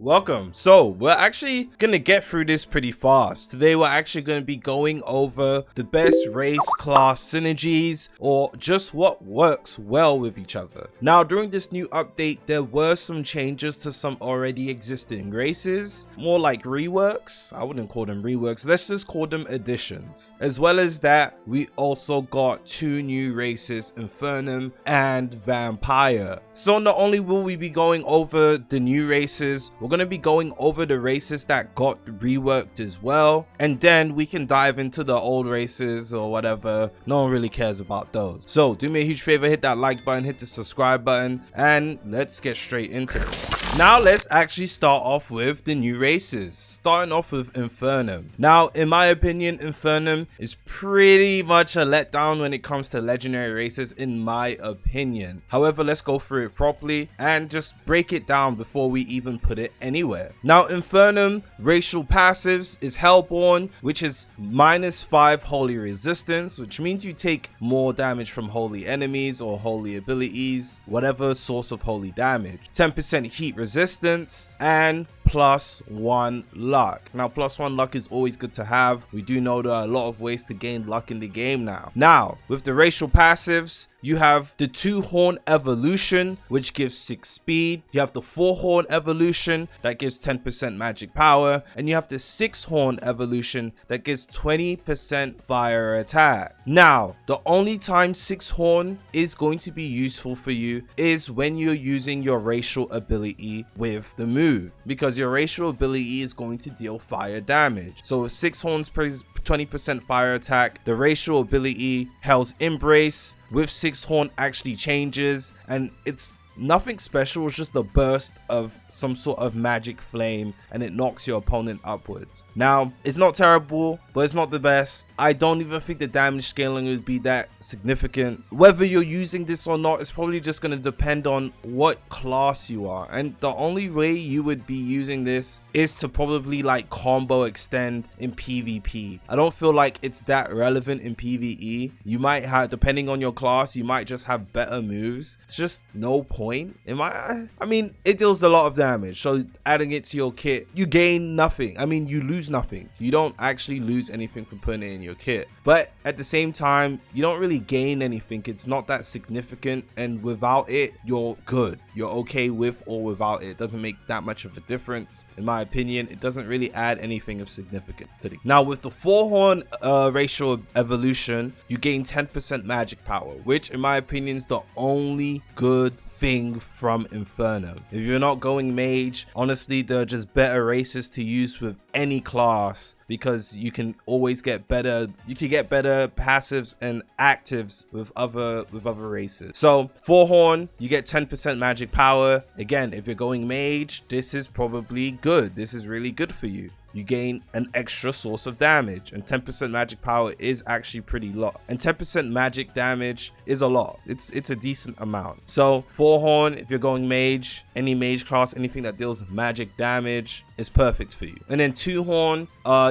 Welcome. So we're actually gonna get through this pretty fast. Today we're actually gonna be going over the best race class synergies, or just what works well with each other. Now, during this new update, there were some changes to some already existing races, more like reworks. I wouldn't call them reworks, let's just call them additions. As well as that, we also got two new races, Infernim and Vampire. So not only will we be going over the new races, we're going to be going over the races that got reworked as well, and then we can dive into the old races or whatever. No one really cares about those. So do me a huge favor, hit that like button, hit the subscribe button, and let's get straight into it. Now let's actually start off with the new races, starting off with Infernim. Now, in my opinion, Infernim is pretty much a letdown when it comes to legendary races, in my opinion. However, let's go through it properly and just break it down before we even put it anywhere. Now, Infernim racial passives is Hellborn, which is -5 holy resistance, which means you take more damage from holy enemies or holy abilities, whatever source of holy damage. 10% heat resistance and +1 luck. Now, +1 luck is always good to have. We do know there are a lot of ways to gain luck in the game now. Now, with the racial passives, you have the 2-horn evolution, which gives 6 speed. You have the 4-horn evolution that gives 10% magic power, and you have the 6-horn evolution that gives 20% fire attack. Now, the only time 6-horn is going to be useful for you is when you're using your racial ability with the move, because your racial ability is going to deal fire damage. So with 6-horns 20% fire attack, the racial ability Hell's Embrace with 6-horn actually changes, and it's nothing special. It's just a burst of some sort of magic flame, and it knocks your opponent upwards. Now, it's not terrible, but it's not the best. I don't even think the damage scaling would be that significant. Whether you're using this or not, it's probably just going to depend on what class you are, and the only way you would be using this is to probably like combo extend in PvP. I don't feel like it's that relevant in PvE. You might have, depending on your class, you might just have better moves. It's just no point. I mean, it deals a lot of damage, so adding it to your kit, you gain nothing. I mean, you lose nothing. You don't actually lose anything from putting it in your kit, but at the same time, you don't really gain anything. It's not that significant, and without it, you're good. You're okay with or without it. It doesn't make that much of a difference. In my opinion, it doesn't really add anything of significance to it. Now, with the 4-horn racial evolution, you gain 10% magic power, which in my opinion is the only good thing from Inferno. If you're not going mage, honestly, they're just better races to use with any class, because you can always get better, passives and actives with other races. So 4-horn, you get 10% magic power. Again, if you're going mage, this is probably good. This is really good for you. You gain an extra source of damage, and 10% magic power is actually pretty lot, and 10% magic damage is a lot. It's a decent amount. So 4-horn, if you're going mage, any mage class, anything that deals magic damage is perfect for you. And then 2-horn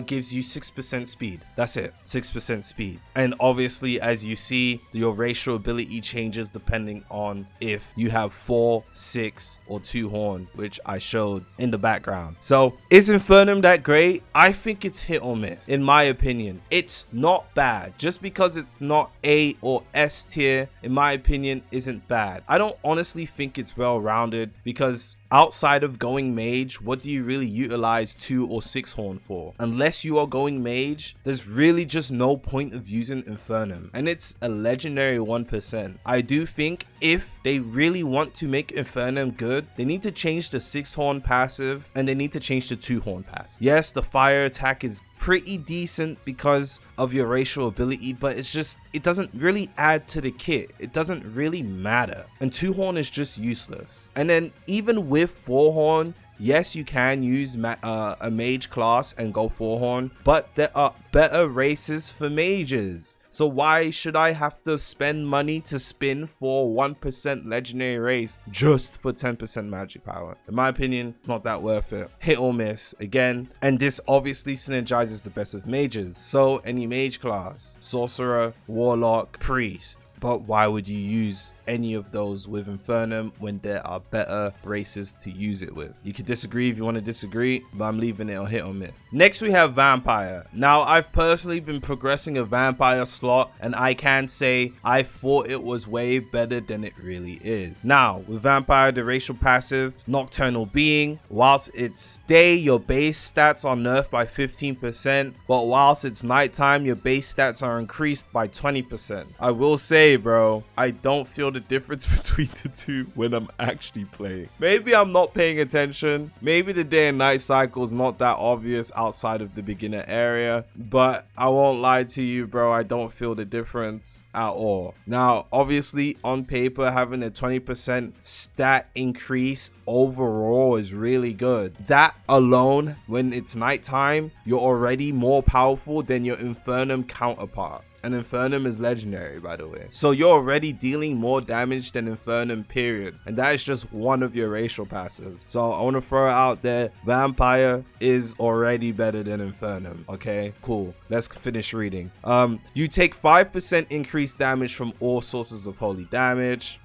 gives you 6% speed. That's it, 6% speed. And obviously, as you see, your racial ability changes depending on if you have 4, 6, or 2-horn, which I showed in the background. So is Infernim that great? I think it's hit or miss. In my opinion, it's not bad. Just because it's not A or S tier, in my opinion, isn't bad. I don't honestly think it's well-rounded, because outside of going mage, what do you really utilize 2 or 6-horn for? Unless you are going mage, there's really just no point of using Infernim, and it's a legendary 1%. I do think if they really want to make Infernim good, they need to change the 6-horn passive, and they need to change the 2-horn passive. Yes, the fire attack is pretty decent because of your racial ability, but it's just, it doesn't really add to the kit. It doesn't really matter, and 2-horn is just useless. And then even with 4-horn, yes, you can use a mage class and go 4-horn, but there are better races for mages. So why should I have to spend money to spin for 1% legendary race just for 10% magic power? In my opinion, it's not that worth it. Hit or miss again. And this obviously synergizes the best of mages. So any mage class, sorcerer, warlock, priest, but why would you use any of those with Infernim when there are better races to use it with? You can disagree if you want to disagree, but I'm leaving it on hit or miss. Next we have Vampire. Now I've personally been progressing a Vampire slot, and I can say I thought it was way better than it really is. Now with Vampire, the racial passive, Nocturnal Being, whilst it's day, your base stats are nerfed by 15%, but whilst it's nighttime, your base stats are increased by 20%. I will say, bro, I don't feel the difference between the two when I'm actually playing. Maybe I'm not paying attention. Maybe the day and night cycle is not that obvious outside of the beginner area, but I won't lie to you, bro, I don't feel the difference at all. Now, obviously, on paper, having a 20% stat increase overall is really good. That alone, when it's nighttime, you're already more powerful than your Infernim counterpart. And Infernim is legendary, by the way. So you're already dealing more damage than Infernim, period. And that is just one of your racial passives. So I want to throw it out there. Vampire is already better than Infernim. Okay, cool. Let's finish reading. You take 5% increased damage from all sources of holy damage,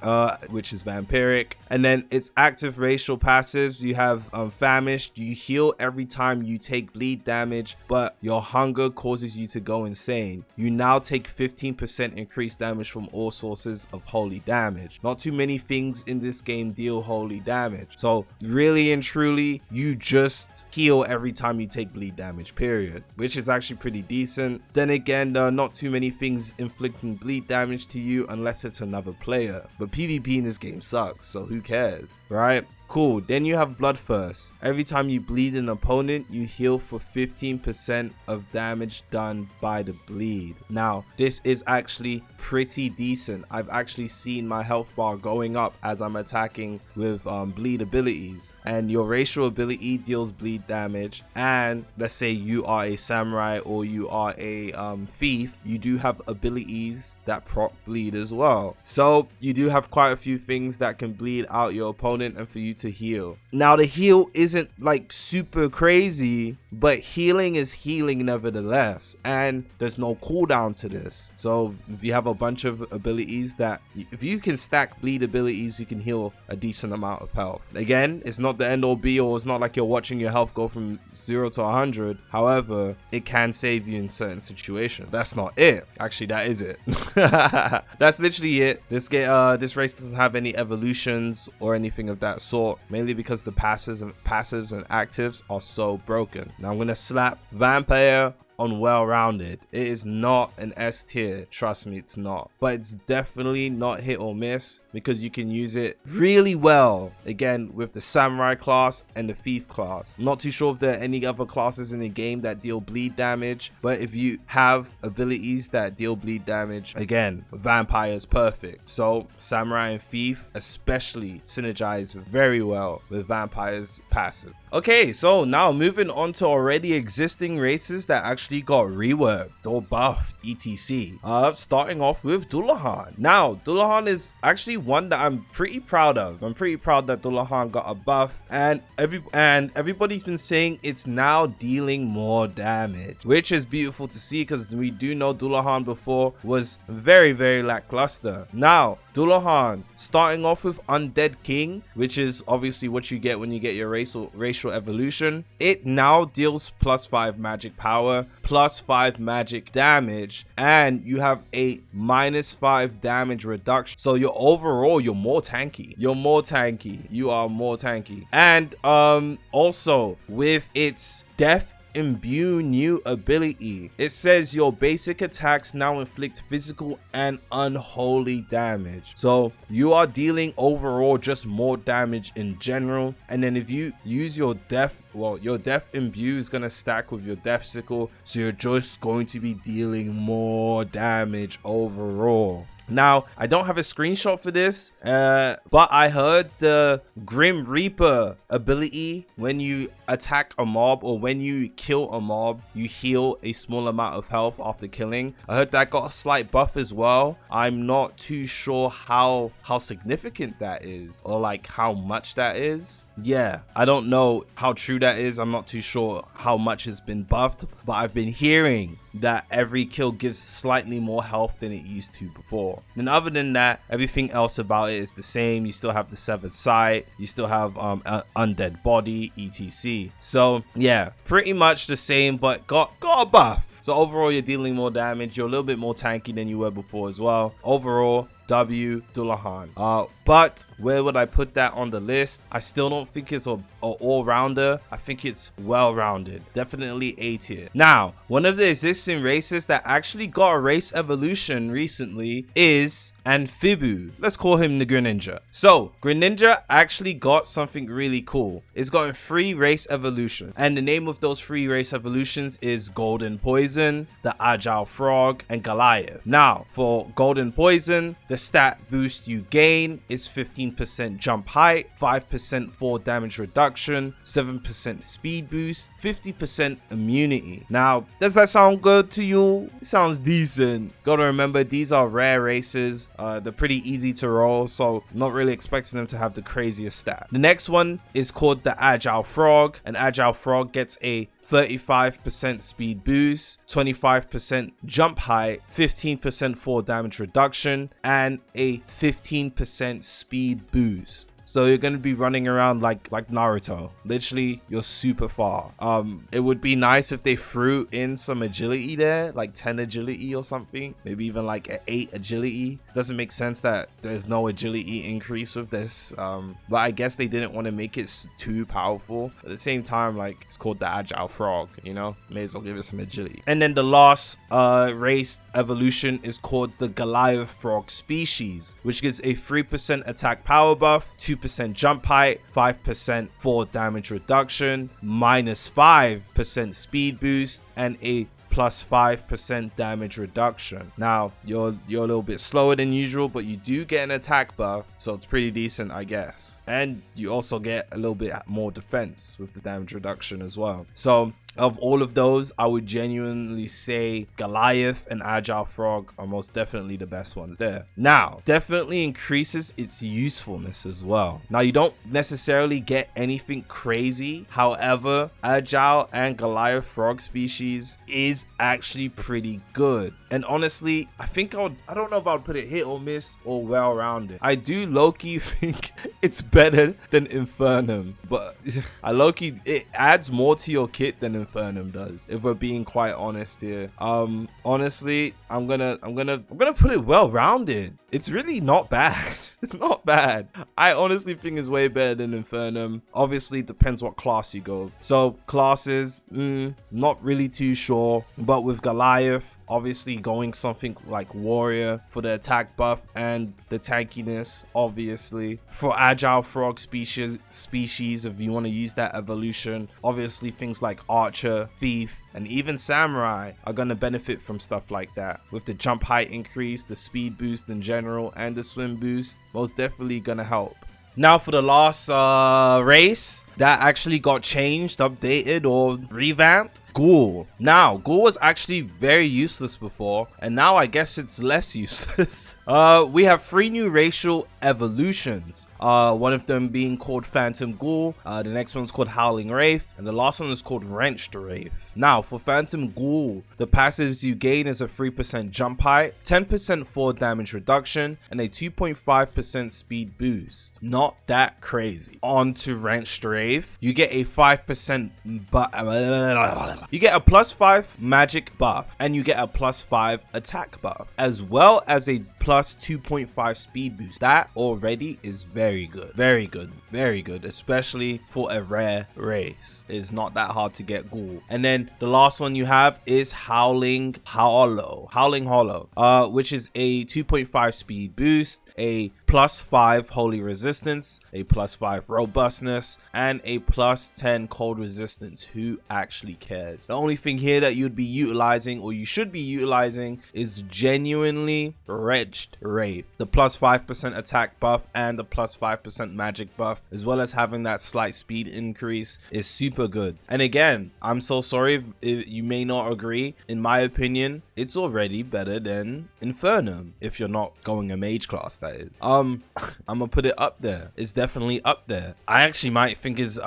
which is vampiric. And then its active racial passives, you have Famished. You heal every time you take bleed damage, but your hunger causes you to go insane. You now take 15% increased damage from all sources of holy damage. Not too many things in this game deal holy damage. So really and truly, you just heal every time you take bleed damage, period. Which is actually pretty decent. Then again, there are not too many things inflicting bleed damage to you unless it's another player. But PvP in this game sucks, so who cares, right? Cool. Then you have Bloodthirst. Every time you bleed an opponent, you heal for 15% of damage done by the bleed. Now, this is actually pretty decent. I've actually seen my health bar going up as I'm attacking with bleed abilities. And your racial ability deals bleed damage. And let's say you are a samurai or you are a thief, you do have abilities that proc bleed as well. So you do have quite a few things that can bleed out your opponent and for you to heal. Now the heal isn't like super crazy, but healing is healing nevertheless, and there's no cooldown to this. So if you have a bunch of abilities that if you can stack bleed abilities, you can heal a decent amount of health. Again, it's not the end all be all. It's not like you're watching your health go from 0 to 100. However, it can save you in certain situations. That's not it. Actually, that is it. That's literally it. This race doesn't have any evolutions or anything of that sort, mainly because the passives and actives are so broken. Now I'm gonna slap Vampire on well-rounded. It is not an S tier, trust me, it's not, but it's definitely not hit or miss because you can use it really well, again, with the samurai class and the thief class. I'm not too sure if there are any other classes in the game that deal bleed damage, but if you have abilities that deal bleed damage, again, Vampire is perfect. So samurai and thief especially synergize very well with Vampire's passive. Okay, so now moving on to already existing races that actually got reworked or buffed, etc. Starting off with Dullahan. Now, Dullahan is actually one that I'm pretty proud of. I'm pretty proud that Dullahan got a buff, and everybody's been saying it's now dealing more damage, which is beautiful to see because we do know Dullahan before was very, very lackluster. Now, Dullahan, starting off with Undead King, which is obviously what you get when you get your racial evolution. It now deals +5 magic power, +5 magic damage, and you have a -5 damage reduction. So you're more tanky. You are more tanky. And also with its death imbue new ability, it says your basic attacks now inflict physical and unholy damage. So you are dealing overall just more damage in general. And then if you use your death, your death imbue is going to stack with your death sickle, so you're just going to be dealing more damage overall. Now, I don't have a screenshot for this, but I heard the Grim Reaper ability, when you attack a mob or when you kill a mob, you heal a small amount of health after killing. I heard that got a slight buff as well. I'm not too sure how significant that is or like how much that is. Yeah, I don't know how true that is. I'm not too sure how much has been buffed, but I've been hearing that every kill gives slightly more health than it used to before. And other than that, everything else about it is the same. You still have the severed sight, you still have undead body, etc. So yeah, pretty much the same, but got a buff. So overall, you're dealing more damage. You're a little bit more tanky than you were before as well. Overall, W, Dullahan. But where would I put that on the list? I still don't think it's a all-rounder. I think it's well-rounded. Definitely A tier. Now, one of the existing races that actually got a race evolution recently is Amphiib. Let's call him the Greninja. So, Greninja actually got something really cool. It's gotten 3 race evolution. And the name of those 3 race evolutions is Golden Poison, the Agile Frog, and Goliath. Now, for Golden Poison, the stat boost you gain is 15% jump height, 5% fall damage reduction, 7% speed boost, 50% immunity. Now, does that sound good to you? It sounds decent. Gotta remember, these are rare races. They're pretty easy to roll, so I'm not really expecting them to have the craziest stat. The next one is called the Agile Frog. An Agile Frog gets a 35% speed boost, 25% jump height, 15% fall damage reduction, and a 15% speed boost. So you're going to be running around like Naruto. Literally, you're super far. It would be nice if they threw in some agility there, like 10 agility or something. Maybe even like an 8 agility. Doesn't make sense that there's no agility increase with this. But I guess they didn't want to make it too powerful. At the same time, like, it's called the Agile Frog, you know? May as well give it some agility. And then the last race evolution is called the Goliath Frog species, which gives a 3% attack power buff, 2% jump height, 5% fall damage reduction, minus 5% speed boost, and a plus 5% damage reduction. Now, you're a little bit slower than usual, but you do get an attack buff, so it's pretty decent, I guess. And you also get a little bit more defense with the damage reduction as well. So of all of those, I would genuinely say Goliath and Agile Frog are most definitely the best ones there. Now, definitely increases its usefulness as well. Now, you don't necessarily get anything crazy. However, Agile and Goliath Frog species is actually pretty good. And honestly, I don't know if I would put it hit or miss or well-rounded. I do low-key think it's better than Infernim, but I low-key, it adds more to your kit than Infernim does, if we're being quite honest here. Honestly, I'm gonna put it well-rounded. It's really not bad. It's not bad. I honestly think it's way better than Infernim. Obviously, it depends what class you go. So classes, not really too sure. But with Goliath, obviously going something like Warrior for the attack buff and the tankiness, obviously. For Agile Frog species, if you want to use that evolution, obviously things like Archer, Thief, and even Samurai are going to benefit from stuff like that. With the jump height increase, the speed boost in general, and the swim boost, most definitely going to help. Now for the last race that actually got changed, updated, or revamped, Ghoul. Now, Ghoul was actually very useless before, and now I guess it's less useless. We have 3 new racial evolutions. One of them being called Phantom Ghoul, the next one's called Howling Wraith, and the last one is called Wrenched Wraith. Now, for Phantom Ghoul, the passives you gain is a 3% jump height, 10% fall damage reduction, and a 2.5% speed boost. Not that crazy. On to Wrenched Wraith, you get a 5% you get a plus 5 magic buff, and you get a plus 5 attack buff, as well as a plus 2.5 speed boost. That already is very good, very good, very good, especially for a rare race. It's not that hard to get Ghoul. And then the last one you have is Howling Hollow, which is a 2.5 speed boost, a plus 5 holy resistance, a plus 5 robustness, and a plus 10 cold resistance. Who actually cares? The only thing here that you'd be utilizing, or you should be utilizing, is genuinely Wrenched Wraith. The plus 5% attack buff and the plus 5% magic buff, as well as having that slight speed increase, is super good. And again, I'm so sorry if you may not agree. In my opinion, it's already better than Infernim, if you're not going a mage class, that is. I'm gonna put it up there. It's definitely up there. I actually might think is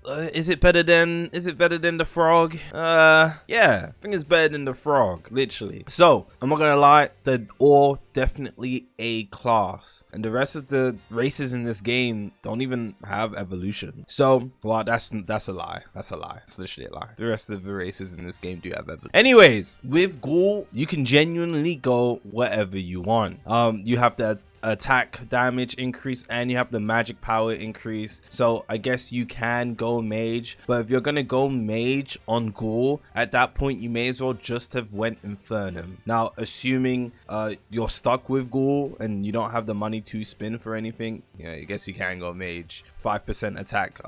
Is it better than the frog? Yeah, I think it's better than the frog, literally. So I'm not gonna lie, they're all definitely a class, and the rest of the races in this game don't even have evolution. So, well, that's a lie. That's a lie. It's literally a lie. The rest of the races in this game do have evolution. Anyways, with Ghoul, you can genuinely go whatever you want. You have the attack damage increase and you have the magic power increase, so I guess you can go mage, but if you're gonna go mage on Ghoul, at that point you may as well just have went Infernim. Now assuming you're stuck with Ghoul and you don't have the money to spin for anything, yeah, I guess you can go mage. 5% attack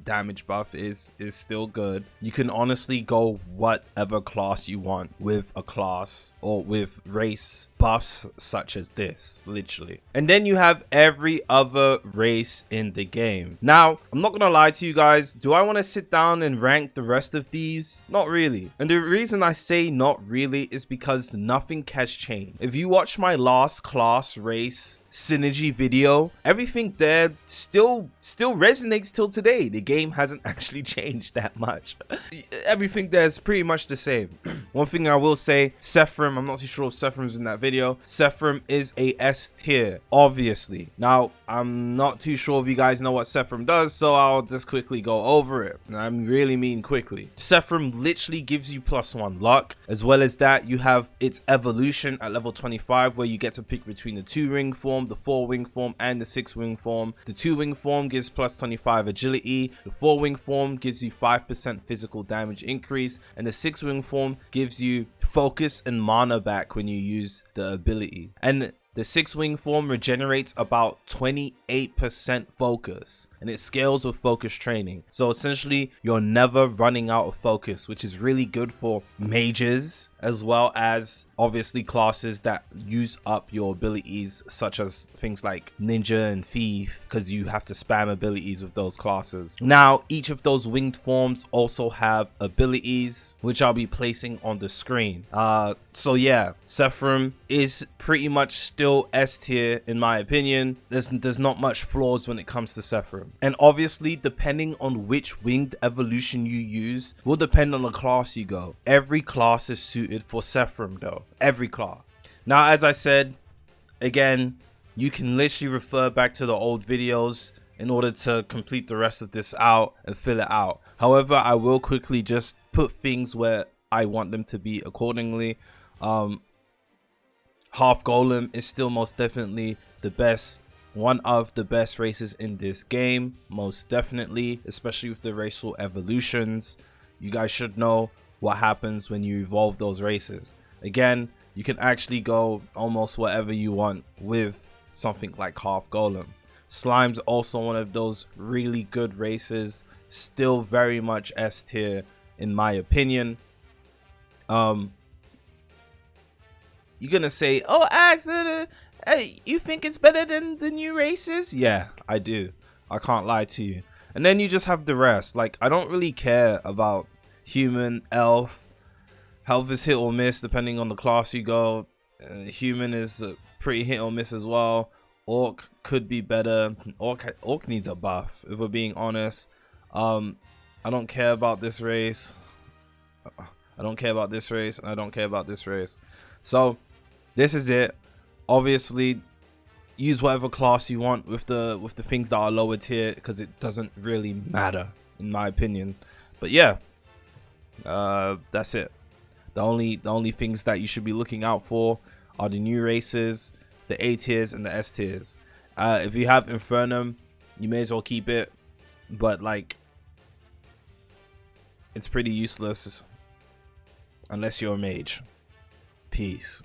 damage buff is still good. You can honestly go whatever class you want with a class or with race buffs such as this, literally. And then you have every other race in the game. Now, I'm not gonna lie to you guys, do I want to sit down and rank the rest of these? Not really. And the reason I say not really is because nothing has changed. If you watch my last class race synergy video, everything there still resonates till today. The game hasn't actually changed that much. Everything there is pretty much the same. One thing I will say, Sephirim, I'm not too sure if Sephrim's in that video. Sephirim is a S tier, obviously. Now, I'm not too sure if you guys know what Sephirim does, so I'll just quickly go over it. And I really mean quickly. Sephirim literally gives you +1 luck. As well as that, you have its evolution at level 25, where you get to pick between the 2-wing form, the 4-wing form, and the 6-wing form. The 2-wing form gives +25 agility, the 4-wing form gives you 5% physical damage increase, and the 6-wing form gives you focus and mana back when you use the ability. And the 6-wing form regenerates about 28% focus, and it scales with focus training. So essentially, you're never running out of focus, which is really good for mages, as well as obviously classes that use up your abilities, such as things like ninja and thief, because you have to spam abilities with those classes. Now, each of those winged forms also have abilities, which I'll be placing on the screen. So yeah, Sephirim is pretty much still S tier in my opinion. There's not much flaws when it comes to Sephirim. And obviously, depending on which winged evolution you use will depend on the class you go. Every class is suited for Sephirim though. Every class. Now, as I said, again, you can literally refer back to the old videos in order to complete the rest of this out and fill it out. However, I will quickly just put things where I want them to be accordingly. Half Golem is still most definitely the best, one of the best races in this game, most definitely, especially with the racial evolutions. You guys should know what happens when you evolve those races. Again, you can actually go almost whatever you want with something like Half Golem. Slime's also one of those really good races, still very much S tier in my opinion. You're gonna say, oh, Axe, hey, you think it's better than the new races? Yeah, I do. I can't lie to you. And then you just have the rest. Like, I don't really care about human, elf. Health is hit or miss depending on the class you go. Human is pretty hit or miss as well. Orc could be better. Orc needs a buff, if we're being honest. I don't care about this race. I don't care about this race, and I don't care about this race. So this is it. Obviously, use whatever class you want with the things that are lower tier, because it doesn't really matter in my opinion. But yeah, that's it. The only things that you should be looking out for are the new races, the A tiers and the S tiers. If you have Infernim, you may as well keep it, but like, it's pretty useless unless you're a mage. Peace.